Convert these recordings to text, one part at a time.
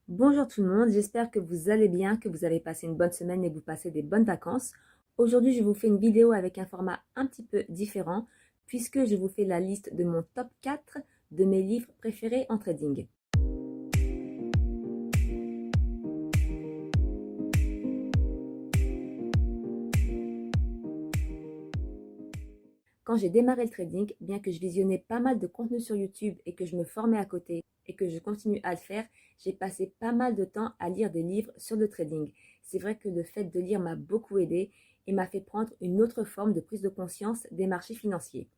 Bonjour tout le monde, j'espère que vous allez bien, que vous avez passé une bonne semaine et que vous passez des bonnes vacances. Aujourd'hui, je vous fais une vidéo avec un format un petit peu différent puisque je vous fais la liste de mon top 4 de mes livres préférés en trading. Quand j'ai démarré le trading, bien que je visionnais pas mal de contenu sur YouTube et que je me formais à côté et que je continue à le faire, j'ai passé pas mal de temps à lire des livres sur le trading. C'est vrai que le fait de lire m'a beaucoup aidé et m'a fait prendre une autre forme de prise de conscience des marchés financiers.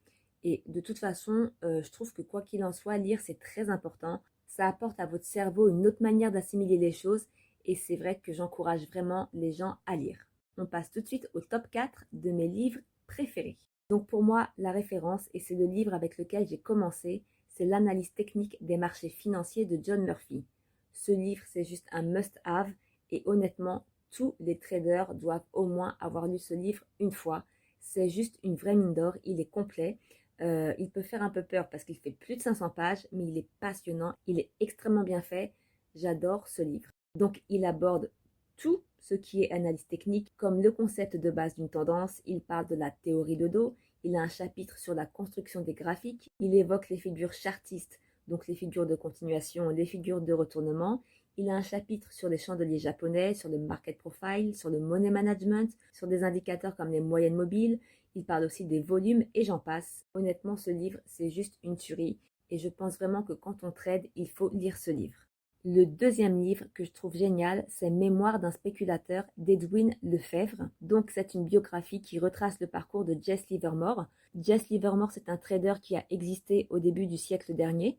Et de toute façon, je trouve que quoi qu'il en soit, lire c'est très important. Ça apporte à votre cerveau une autre manière d'assimiler les choses et c'est vrai que j'encourage vraiment les gens à lire. On passe tout de suite au top 4 de mes livres préférés. Donc pour moi, la référence, et c'est le livre avec lequel j'ai commencé, c'est l'analyse technique des marchés financiers de John Murphy. Ce livre, c'est juste un must-have et honnêtement, tous les traders doivent au moins avoir lu ce livre une fois. C'est juste une vraie mine d'or, il est complet. Il peut faire un peu peur parce qu'il fait plus de 500 pages, mais il est passionnant, il est extrêmement bien fait. J'adore ce livre. Donc il aborde tout ce qui est analyse technique, comme le concept de base d'une tendance. Il parle de la théorie de dos, il a un chapitre sur la construction des graphiques, il évoque les figures chartistes, donc les figures de continuation, les figures de retournement. Il a un chapitre sur les chandeliers japonais, sur le market profile, sur le money management, sur des indicateurs comme les moyennes mobiles. Il parle aussi des volumes et j'en passe. Honnêtement, ce livre, c'est juste une tuerie et je pense vraiment que quand on trade, il faut lire ce livre. Le deuxième livre que je trouve génial, c'est Mémoires d'un spéculateur d'Edwin Lefebvre. Donc c'est une biographie qui retrace le parcours de Jesse Livermore. Jesse Livermore, c'est un trader qui a existé au début du siècle dernier.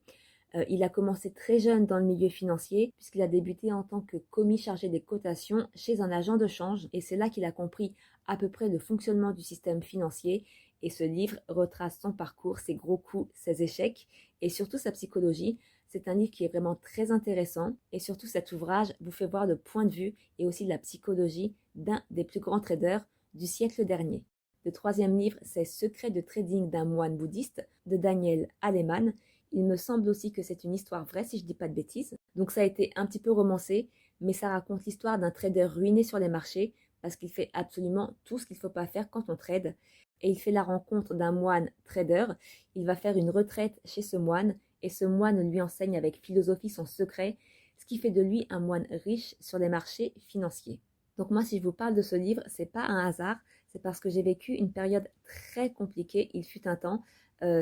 Il a commencé très jeune dans le milieu financier puisqu'il a débuté en tant que commis chargé des cotations chez un agent de change et c'est là qu'il a compris à peu près le fonctionnement du système financier et ce livre retrace son parcours, ses gros coups, ses échecs et surtout sa psychologie. C'est un livre qui est vraiment très intéressant et surtout cet ouvrage vous fait voir le point de vue et aussi la psychologie d'un des plus grands traders du siècle dernier. Le troisième livre, c'est Secrets de trading d'un moine bouddhiste de Daniel Aleman. Il me semble aussi que c'est une histoire vraie, si je ne dis pas de bêtises. Donc ça a été un petit peu romancé, mais ça raconte l'histoire d'un trader ruiné sur les marchés parce qu'il fait absolument tout ce qu'il ne faut pas faire quand on trade. Et il fait la rencontre d'un moine trader. Il va faire une retraite chez ce moine et ce moine lui enseigne avec philosophie son secret, ce qui fait de lui un moine riche sur les marchés financiers. Donc moi, si je vous parle de ce livre, c'est pas un hasard, c'est parce que j'ai vécu une période très compliquée. Il fut un temps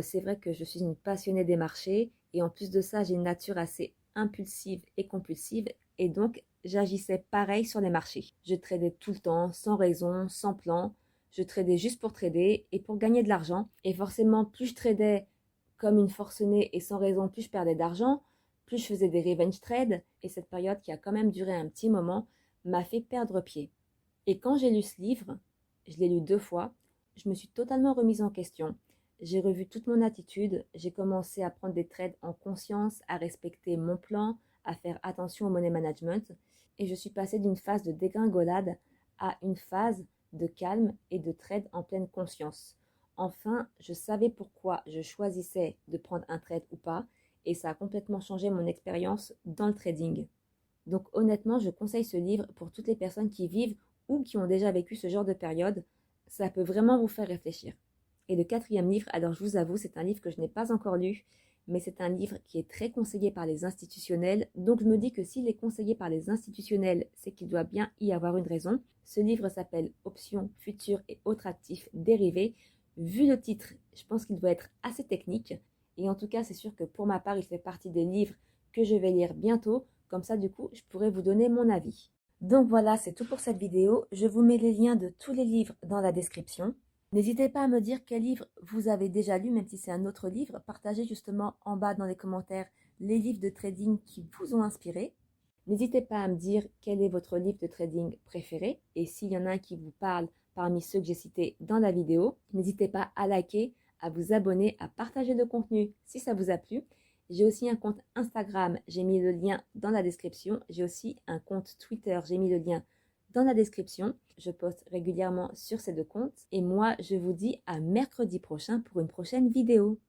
c'est vrai que je suis une passionnée des marchés et en plus de ça, j'ai une nature assez impulsive et compulsive et donc j'agissais pareil sur les marchés. Je tradais tout le temps, sans raison, sans plan. Je tradais juste pour trader et pour gagner de l'argent. Et forcément, plus je tradais comme une forcenée et sans raison, plus je perdais d'argent, plus je faisais des revenge trades. Et cette période qui a quand même duré un petit moment m'a fait perdre pied. Et quand j'ai lu ce livre, je l'ai lu 2 fois, je me suis totalement remise en question. J'ai revu toute mon attitude, j'ai commencé à prendre des trades en conscience, à respecter mon plan, à faire attention au money management et je suis passée d'une phase de dégringolade à une phase de calme et de trade en pleine conscience. Enfin, je savais pourquoi je choisissais de prendre un trade ou pas et ça a complètement changé mon expérience dans le trading. Donc honnêtement, je conseille ce livre pour toutes les personnes qui vivent ou qui ont déjà vécu ce genre de période. Ça peut vraiment vous faire réfléchir. Et le quatrième livre, alors je vous avoue, c'est un livre que je n'ai pas encore lu, mais c'est un livre qui est très conseillé par les institutionnels. Donc je me dis que s'il est conseillé par les institutionnels, c'est qu'il doit bien y avoir une raison. Ce livre s'appelle Options, futurs et autres actifs dérivés. Vu le titre, je pense qu'il doit être assez technique. Et en tout cas, c'est sûr que pour ma part, il fait partie des livres que je vais lire bientôt. Comme ça, du coup, je pourrais vous donner mon avis. Donc voilà, c'est tout pour cette vidéo. Je vous mets les liens de tous les livres dans la description. N'hésitez pas à me dire quel livre vous avez déjà lu, même si c'est un autre livre. Partagez justement en bas dans les commentaires les livres de trading qui vous ont inspiré. N'hésitez pas à me dire quel est votre livre de trading préféré et s'il y en a un qui vous parle parmi ceux que j'ai cités dans la vidéo. N'hésitez pas à liker, à vous abonner, à partager le contenu si ça vous a plu. J'ai aussi un compte Instagram, j'ai mis le lien dans la description. J'ai aussi un compte Twitter, j'ai mis le lien dans la description. Je poste régulièrement sur ces 2 comptes. Et moi, je vous dis à mercredi prochain pour une prochaine vidéo.